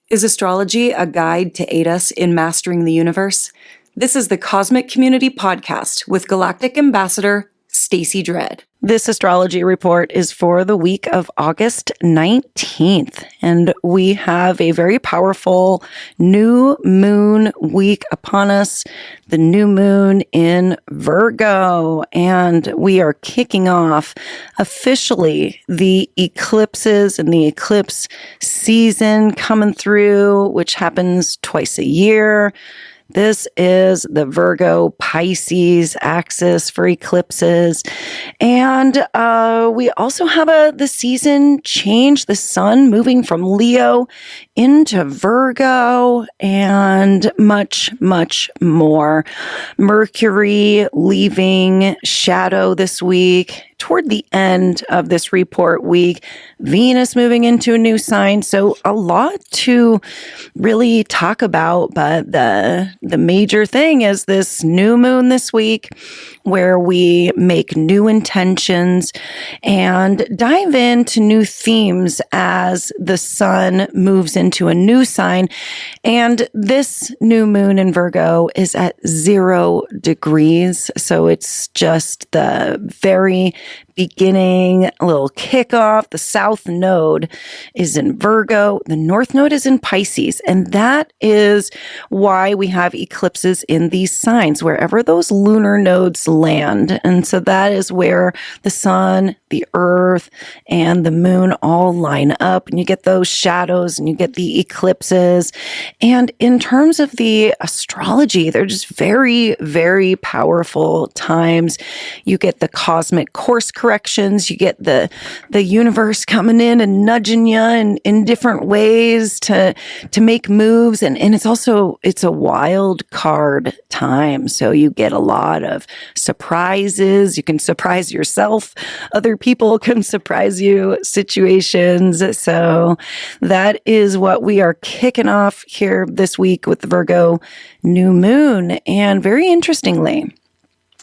Is astrology a guide to aid us in mastering the universe? This is the Cosmic Community Podcast with Galactic Ambassador Stacey Dredd. This astrology report is for the week of August 19th, and we have a very powerful new moon week upon us, the new moon in Virgo, and we are kicking off officially the eclipses and the eclipse season coming through, which happens twice a year. This is the Virgo Pisces axis for eclipses. And we also have the season change, the sun moving from Leo into Virgo, and much, much more. Mercury leaving shadow this week. Toward the end of this report week, Venus moving into a new sign. So a lot to really talk about, but the major thing is this new moon this week where we make new intentions and dive into new themes as the sun moves into a new sign. And this new moon in Virgo is at 0 degrees. So it's just the very beginning, a little kickoff. The south node is in Virgo. The north node is in Pisces. And that is why we have eclipses in these signs, wherever those lunar nodes land. And so that is where the sun, the earth, and the moon all line up. And you get those shadows and you get the eclipses. And in terms of the astrology, they're just very, very powerful times. You get the cosmic course corrections. You get the universe coming in and nudging you in different ways to make moves. And it's a wild card time. So you get a lot of surprises. You can surprise yourself. Other people can surprise you, situations. So that is what we are kicking off here this week with the Virgo new moon. And very interestingly,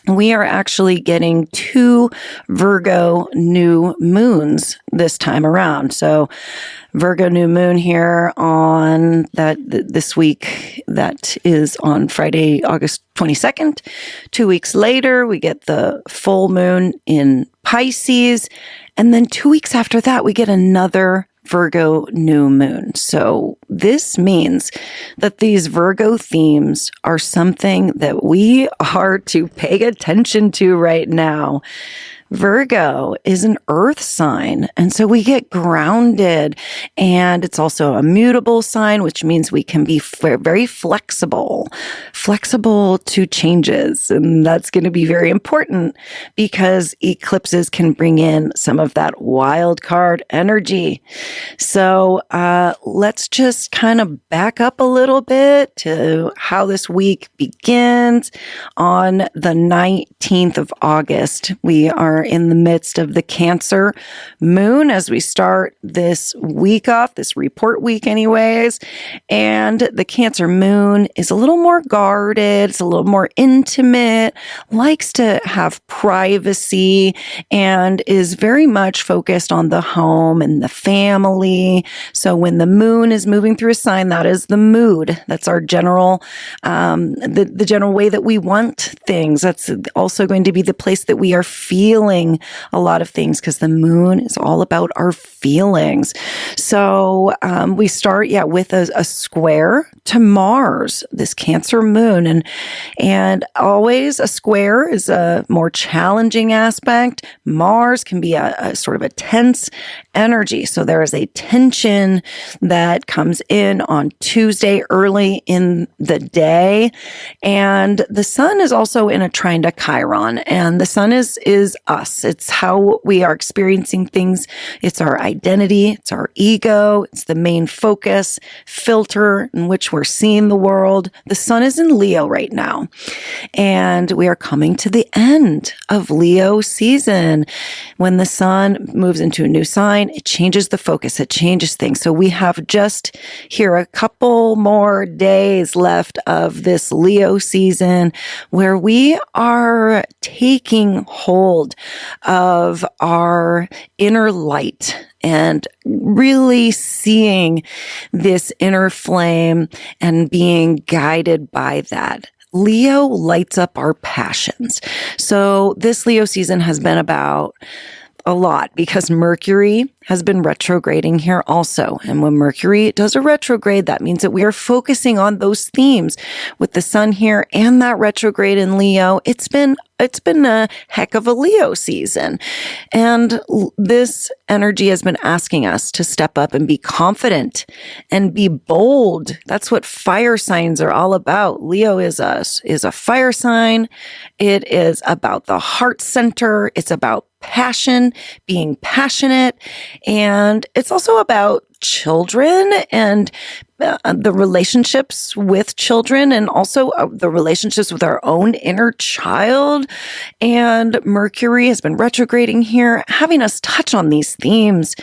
we are actually getting 2 Virgo new moons this time around. So Virgo new moon here on this week, that is on Friday, August 22nd. 2 weeks later, we get the full moon in Pisces. And then 2 weeks after that, we get another Virgo new moon. So this means that these Virgo themes are something that we are to pay attention to right now. Virgo is an earth sign, and so we get grounded, and it's also a mutable sign, which means we can be very flexible to changes. And that's going to be very important because eclipses can bring in some of that wild card energy. So let's just kind of back up a little bit to how this week begins. On the 19th of August, we are in the midst of the Cancer moon as we start this week off, this report week anyways. And the Cancer moon is a little more guarded, it's a little more intimate, likes to have privacy, and is very much focused on the home and the family. So when the moon is moving through a sign, that is the mood. That's our general, the general way that we want things. That's also going to be the place that we are feeling a lot of things, because the moon is all about our feelings. So we start, with a square to Mars, this Cancer moon. And always a square is a more challenging aspect. Mars can be a sort of a tense energy. So there is a tension that comes in on Tuesday early in the day. And the sun is also in a trine to Chiron. And the sun is us. It's how we are experiencing things. It's our identity. It's our ego. It's the main focus, filter in which we're seeing the world. The sun is in Leo right now. And we are coming to the end of Leo season. When the sun moves into a new sign, it changes the focus. It changes things. So we have just here a couple more days left of this Leo season where we are taking hold of our inner light and really seeing this inner flame and being guided by that. Leo lights up our passions. So this Leo season has been about a lot because Mercury has been retrograding here also. And when Mercury does a retrograde, that means that we are focusing on those themes with the sun here and that retrograde in Leo. It's been a heck of a Leo season. And this energy has been asking us to step up and be confident and be bold. That's what fire signs are all about. Leo is a fire sign. It is about the heart center. It's about passion, being passionate. And it's also about children and the relationships with children and also the relationships with our own inner child. And Mercury has been retrograding here, having us touch on these themes.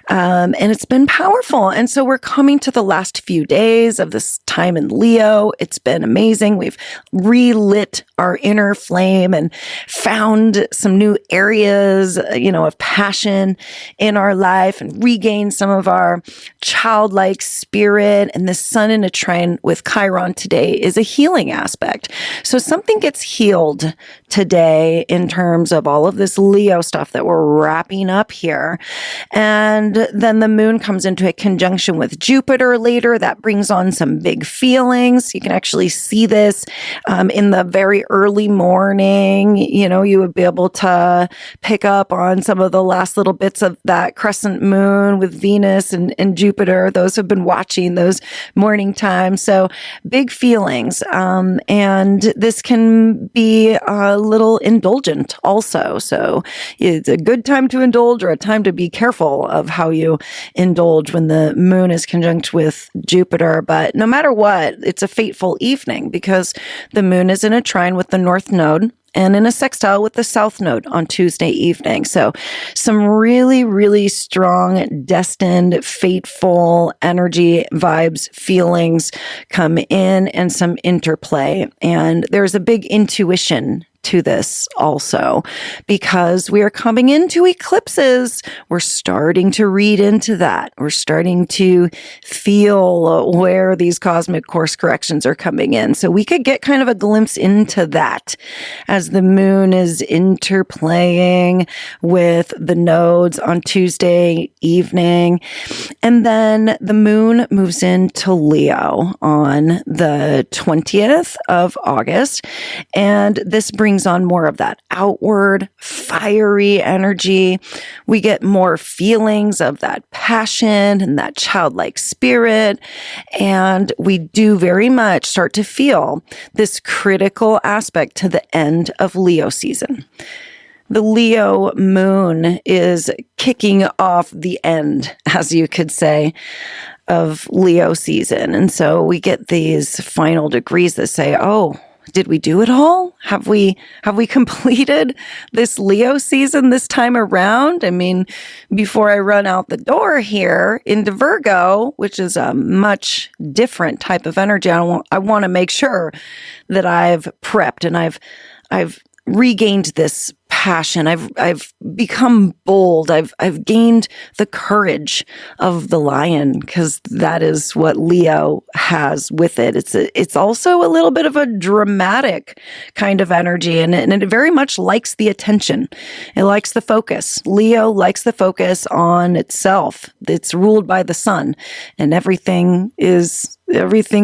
And it's been powerful. And so we're coming to the last few days of this time in Leo. It's been amazing. We've relit our inner flame and found some new areas, of passion in our life and regained some of our childlike spirit. And the sun in a trine with Chiron today is a healing aspect. So something gets healed today in terms of all of this Leo stuff that we're wrapping up here. And then the moon comes into a conjunction with Jupiter later. That brings on some big feelings. You can actually see this in the very early morning. You would be able to pick up on some of the last little bits of that crescent moon with Venus and Jupiter. Those have been watching those morning times. So big feelings. And this can be a little indulgent also. So it's a good time to indulge or a time to be careful of how you indulge when the moon is conjunct with Jupiter. But no matter what, it's a fateful evening because the moon is in a trine with the North Node and in a sextile with the South Node on Tuesday evening. So some really, really strong, destined, fateful energy, vibes, feelings come in and some interplay. And there's a big intuition to this also because we are coming into eclipses. We're starting to read into that. We're starting to feel where these cosmic course corrections are coming in. So we could get kind of a glimpse into that as the moon is interplaying with the nodes on Tuesday evening. And then the moon moves into Leo on the 20th of August. And this brings on more of that outward, fiery energy. We get more feelings of that passion and that childlike spirit. And we do very much start to feel this critical aspect to the end of Leo season. The Leo moon is kicking off the end, as you could say, of Leo season. And so we get these final degrees that say, oh, did we do it all? Have we completed this Leo season this time around? I mean, before I run out the door here into Virgo, which is a much different type of energy, I want to make sure that I've prepped and I've regained this passion. I've become bold. I've gained the courage of the lion because that is what Leo has with it. It's also a little bit of a dramatic kind of energy and it very much likes the attention. It likes the focus. Leo likes the focus on itself. It's ruled by the sun and everything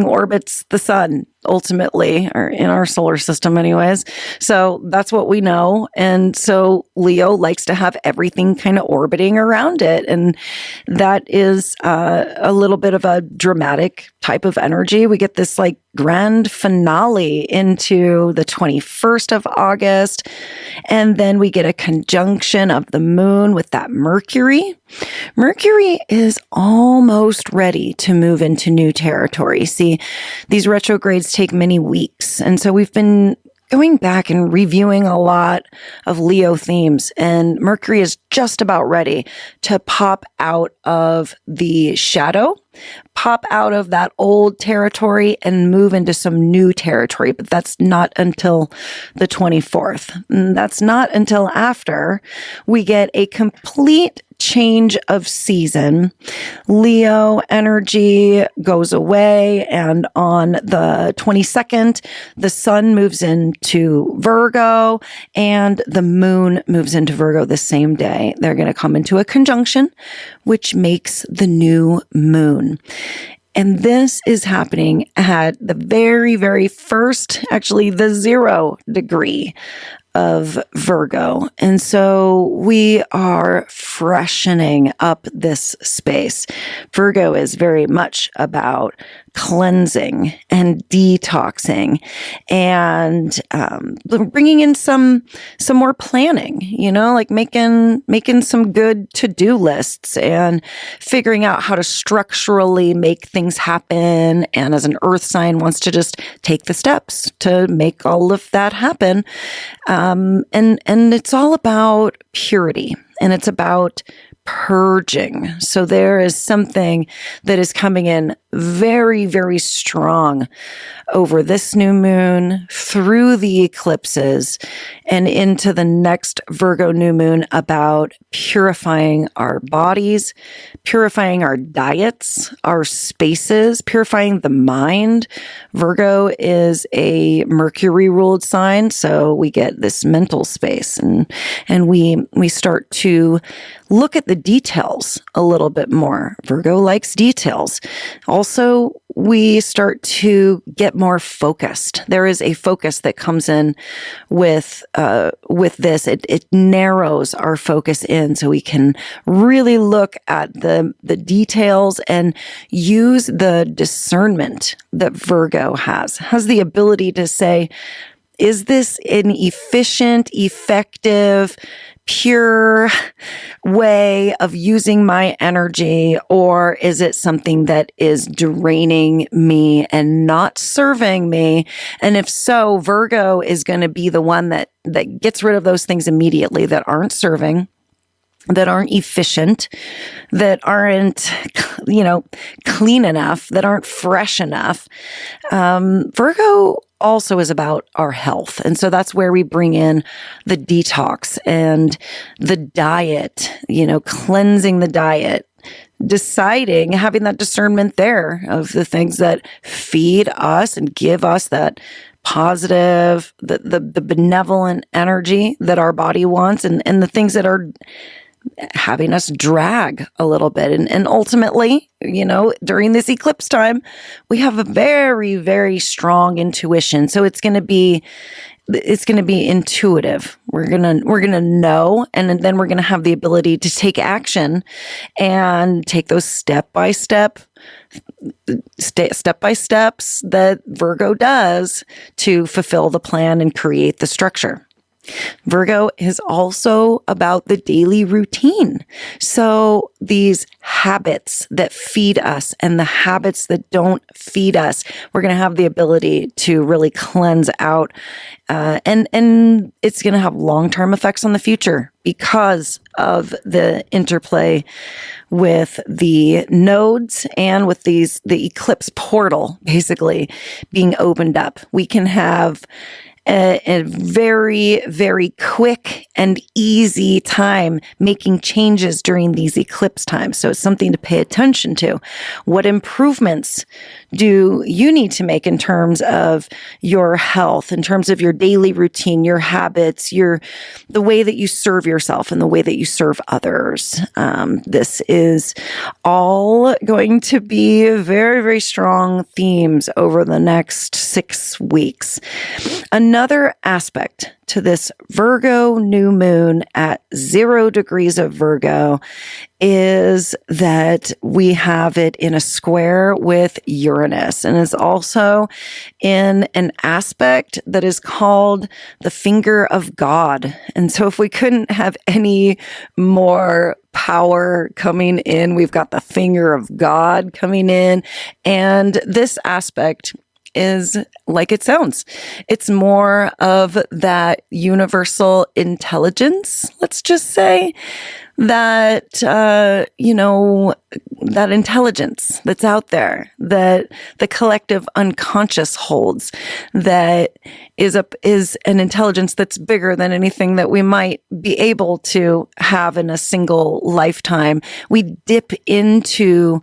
orbits the sun ultimately, or in our solar system anyways. So that's what we know. And so Leo likes to have everything kind of orbiting around it. And that is a little bit of a dramatic type of energy. We get this like grand finale into the 21st of August. And then we get a conjunction of the moon with that Mercury. Mercury is almost ready to move into new territory. See, these retrogrades take many weeks. And so we've been going back and reviewing a lot of Leo themes, and Mercury is just about ready to pop out of the shadow, pop out of that old territory and move into some new territory. But that's not until the 24th. And that's not until after we get a complete change of season. Leo energy goes away, and on the 22nd, the sun moves into Virgo and the moon moves into Virgo the same day. They're going to come into a conjunction, which makes the new moon. And this is happening at the very, very first, actually the 0 degree of Virgo. And so we are freshening up this space. Virgo is very much about cleansing and detoxing and bringing in some more planning, like making some good to-do lists and figuring out how to structurally make things happen. And as an earth sign, wants to just take the steps to make all of that happen. And it's all about purity, and it's about purging. So there is something that is coming in very, very strong over this new moon, through the eclipses, and into the next Virgo new moon, about purifying our bodies, purifying our diets, our spaces, purifying the mind. Virgo is a Mercury ruled sign, so we get this mental space, and we start to look at the details a little bit more. Virgo likes details. Also, we start to get more focused. There is a focus that comes in with this. It narrows our focus in, so we can really look at the details and use the discernment that Virgo has the ability to say, is this an efficient, effective, pure way of using my energy, or is it something that is draining me and not serving me? And if so, Virgo is going to be the one that gets rid of those things immediately that aren't serving, that aren't efficient, that aren't, clean enough, that aren't fresh enough. Virgo also is about our health. And so that's where we bring in the detox and the diet, cleansing the diet, deciding, having that discernment there of the things that feed us and give us that positive, the benevolent energy that our body wants, and the things that are having us drag a little bit. And ultimately, during this eclipse time, we have a very, very strong intuition. So it's going to be intuitive. We're going to know, and then we're going to have the ability to take action and take those step by steps that Virgo does to fulfill the plan and create the structure. Virgo is also about the daily routine. So these habits that feed us and the habits that don't feed us, we're going to have the ability to really cleanse out. And it's going to have long-term effects on the future because of the interplay with the nodes and with the eclipse portal basically being opened up. We can have a very, very quick and easy time making changes during these eclipse times. So it's something to pay attention to. What improvements do you need to make in terms of your health, in terms of your daily routine, your habits, the way that you serve yourself and the way that you serve others? This is all going to be very, very strong themes over the next 6 weeks. Another aspect to this Virgo new moon at 0 degrees of Virgo is that we have it in a square with Uranus, and it's also in an aspect that is called the finger of God. And so if we couldn't have any more power coming in, we've got the finger of God coming in, and this aspect is like it sounds. It's more of that universal intelligence, let's just say, that, that intelligence that's out there, that the collective unconscious holds, that is an intelligence that's bigger than anything that we might be able to have in a single lifetime. We dip into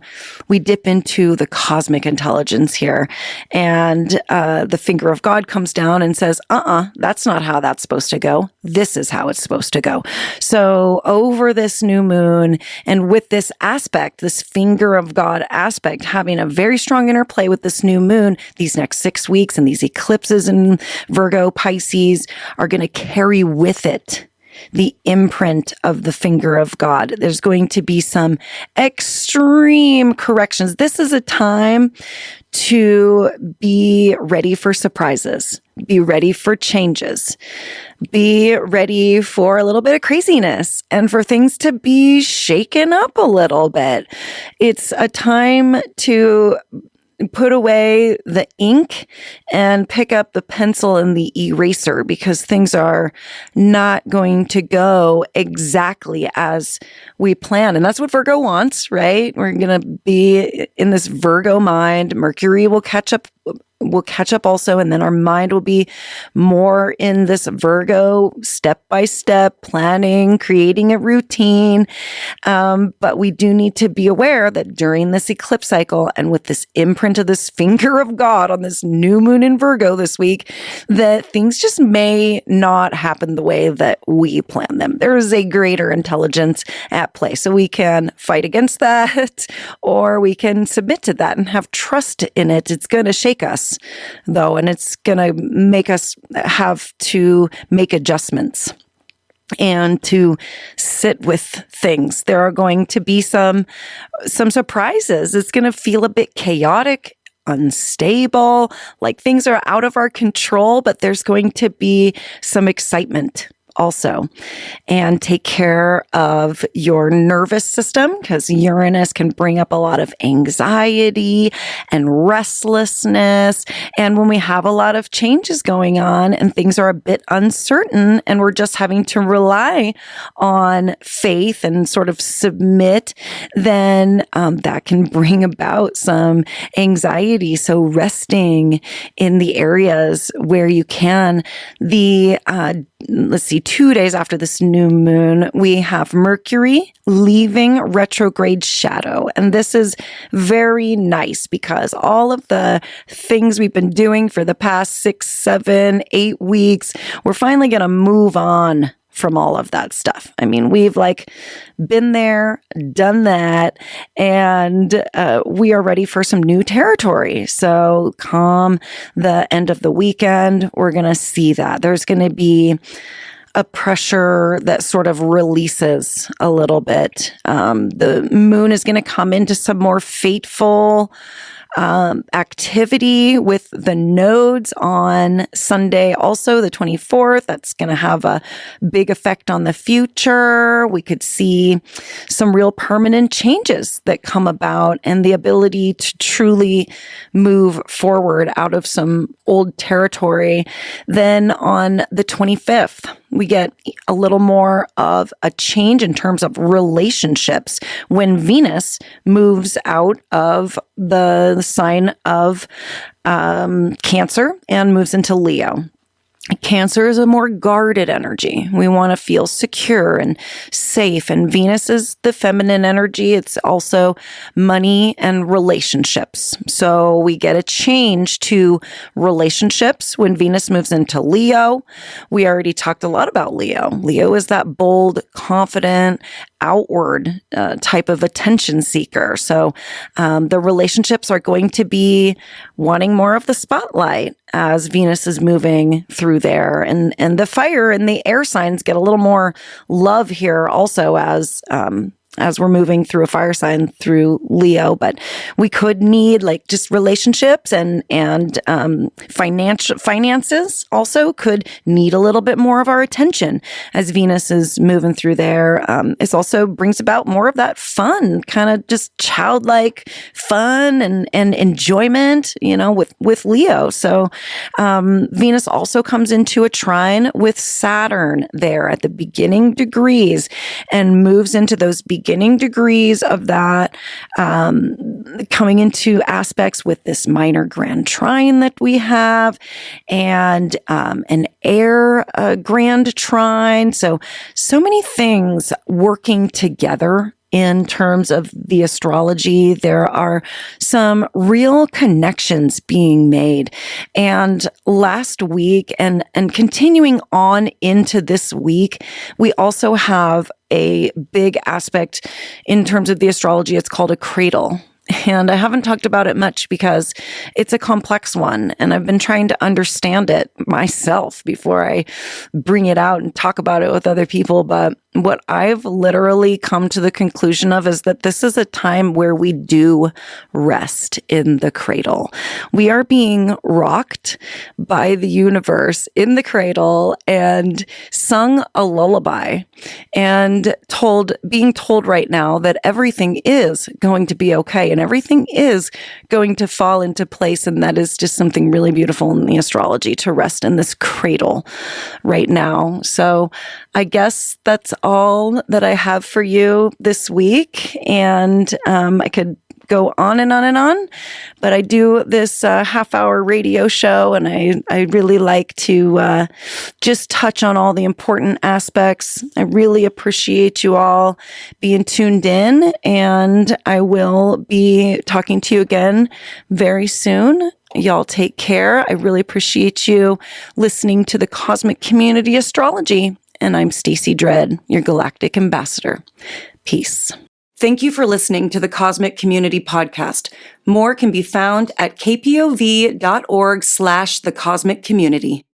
the cosmic intelligence here, and the finger of God comes down and says, that's not how that's supposed to go. This is how it's supposed to go. So over this new moon, and with this aspect, this finger of God aspect, having a very strong interplay with this new moon, these next 6 weeks, and these eclipses in Virgo, Pisces are going to carry with it the imprint of the finger of God. There's going to be some extreme corrections. This is a time to be ready for surprises, be ready for changes, be ready for a little bit of craziness, and for things to be shaken up a little bit. It's a time to put away the ink and pick up the pencil and the eraser, because things are not going to go exactly as we plan. And that's what Virgo wants, right? We're going to be in this Virgo mind. Mercury will catch up also, and then our mind will be more in this Virgo step-by-step planning, creating a routine. But we do need to be aware that during this eclipse cycle, and with this imprint of this finger of God on this new moon in Virgo this week, that things just may not happen the way that we plan them. There is a greater intelligence at play. So we can fight against that, or we can submit to that and have trust in it. It's going to shake us, though, and it's going to make us have to make adjustments and to sit with things. There are going to be some surprises. It's going to feel a bit chaotic, unstable, like things are out of our control, but there's going to be some excitement also. And take care of your nervous system, because Uranus can bring up a lot of anxiety and restlessness. And when we have a lot of changes going on and things are a bit uncertain, and we're just having to rely on faith and sort of submit, then that can bring about some anxiety. So resting in the areas where you can. Let's see, 2 days after this new moon, we have Mercury leaving retrograde shadow. And this is very nice, because all of the things we've been doing for the past 6, 7, 8 weeks, we're finally going to move on from all of that stuff. I mean, we've been there, done that, and we are ready for some new territory. So come the end of the weekend, we're going to see that. There's going to be a pressure that sort of releases a little bit. The moon is going to come into some more fateful activity with the nodes on Sunday, also the 24th. That's going to have a big effect on the future. We could see some real permanent changes that come about, and the ability to truly move forward out of some old territory. Then on the 25th, we get a little more of a change in terms of relationships when Venus moves out of the sign of Cancer and moves into Leo. Cancer is a more guarded energy. We want to feel secure and safe. And Venus is the feminine energy. It's also money and relationships. So we get a change to relationships when Venus moves into Leo. We already talked a lot about Leo. Leo is that bold, confident, outward type of attention seeker. So the relationships are going to be wanting more of the spotlight as Venus is moving through there. And the fire and the air signs get a little more love here also as as we're moving through a fire sign through Leo, but we could need like just relationships and finances also could need a little bit more of our attention as Venus is moving through there. It also brings about more of that fun, kind of just childlike fun and enjoyment, with Leo. So Venus also comes into a trine with Saturn there at the beginning degrees and moves into those beginning degrees of that, coming into aspects with this minor grand trine that we have and an air grand trine. So many things working together. In terms of the astrology, there are some real connections being made. And last week and continuing on into this week, we also have a big aspect in terms of the astrology. It's called a cradle. And I haven't talked about it much because it's a complex one, and I've been trying to understand it myself before I bring it out and talk about it with other people. But what I've literally come to the conclusion of is that this is a time where we do rest in the cradle. We are being rocked by the universe in the cradle and sung a lullaby and being told right now that everything is going to be okay and everything is going to fall into place. And that is just something really beautiful in the astrology, to rest in this cradle right now. So I guess that's all that I have for you this week. And I could go on and on and on, but I do this half-hour radio show, and I really like to just touch on all the important aspects. I really appreciate you all being tuned in, and I will be talking to you again very soon. Y'all take care. I really appreciate you listening to the Cosmic Community Astrology, and I'm Stacey Dredd, your galactic ambassador. Peace. Thank you for listening to the Cosmic Community Podcast. More can be found at kpov.org/thecosmiccommunity.